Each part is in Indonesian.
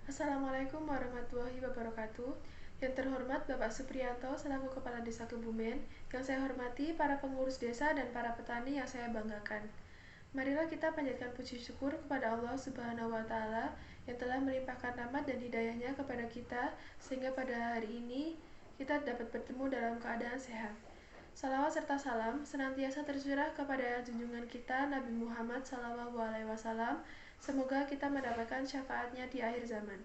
Assalamualaikum warahmatullahi wabarakatuh. Yang terhormat Bapak Supriyanto selaku Kepala Desa Kebumen, yang saya hormati para pengurus desa dan para petani yang saya banggakan. Marilah kita panjatkan puji syukur kepada Allah Subhanahu wa taala yang telah melimpahkan rahmat dan hidayahnya kepada kita sehingga pada hari ini kita dapat bertemu dalam keadaan sehat. Salawat serta salam senantiasa tercurah kepada junjungan kita Nabi Muhammad SAW. Semoga kita mendapatkan syafaatnya di akhir zaman.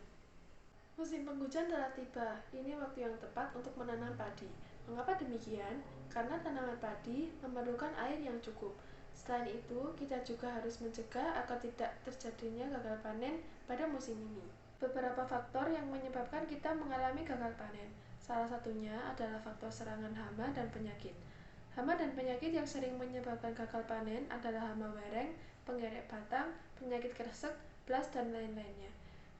Musim penghujan telah tiba. Ini waktu yang tepat untuk menanam padi. Mengapa demikian? Karena tanaman padi memerlukan air yang cukup. Selain itu, kita juga harus mencegah agar tidak terjadinya gagal panen pada musim ini. Beberapa faktor yang menyebabkan kita mengalami gagal panen. Salah satunya adalah faktor serangan hama dan penyakit. Hama dan penyakit yang sering menyebabkan gagal panen adalah hama wereng, penggerek batang, penyakit kresek, blas, dan lain-lainnya.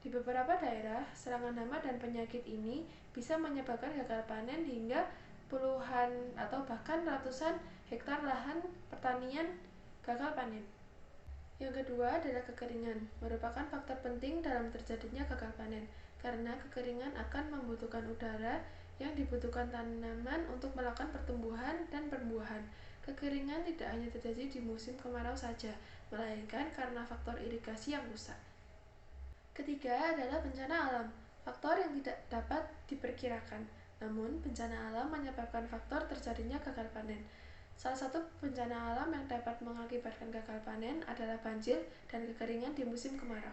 Di beberapa daerah, serangan hama dan penyakit ini bisa menyebabkan gagal panen hingga puluhan atau bahkan ratusan hektar lahan pertanian gagal panen. Yang kedua adalah kekeringan, merupakan faktor penting dalam terjadinya gagal panen, karena kekeringan akan membutuhkan udara yang dibutuhkan tanaman untuk melakukan pertumbuhan dan perbuahan. Kekeringan tidak hanya terjadi di musim kemarau saja, melainkan karena faktor irigasi yang rusak. Ketiga adalah bencana alam, faktor yang tidak dapat diperkirakan. Namun, bencana alam menyebabkan faktor terjadinya gagal panen. Salah satu bencana alam yang dapat mengakibatkan gagal panen adalah banjir dan kekeringan di musim kemarau.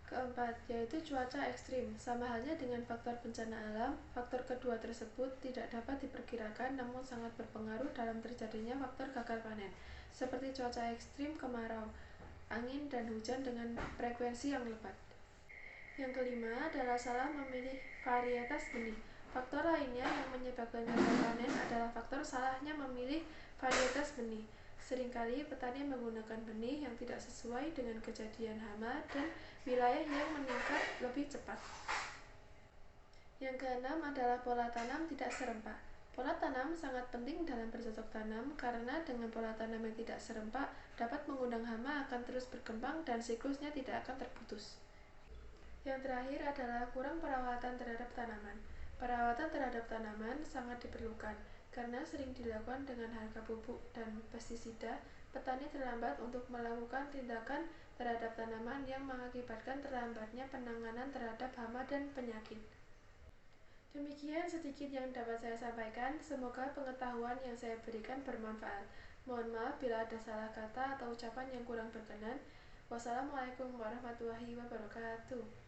Keempat, yaitu cuaca ekstrim. Sama halnya dengan faktor bencana alam, faktor kedua tersebut tidak dapat diperkirakan namun sangat berpengaruh dalam terjadinya faktor gagal panen, seperti cuaca ekstrim kemarau, angin, dan hujan dengan frekuensi yang lebat. Yang kelima adalah salah memilih varietas benih. Faktor lainnya yang menyebabkan gagal panen adalah faktor salahnya memilih varietas benih. Seringkali petani menggunakan benih yang tidak sesuai dengan kejadian hama dan wilayah yang meningkat lebih cepat. Yang keenam adalah pola tanam tidak serempak. Pola tanam sangat penting dalam bercocok tanam karena dengan pola tanam yang tidak serempak dapat mengundang hama akan terus berkembang dan siklusnya tidak akan terputus. Yang terakhir adalah kurang perawatan terhadap tanaman. Perawatan terhadap tanaman sangat diperlukan karena sering dilakukan dengan harga pupuk dan pestisida. Petani terlambat untuk melakukan tindakan terhadap tanaman yang mengakibatkan terlambatnya penanganan terhadap hama dan penyakit. Demikian sedikit yang dapat saya sampaikan. Semoga pengetahuan yang saya berikan bermanfaat. Mohon maaf bila ada salah kata atau ucapan yang kurang berkenan. Wassalamualaikum warahmatullahi wabarakatuh.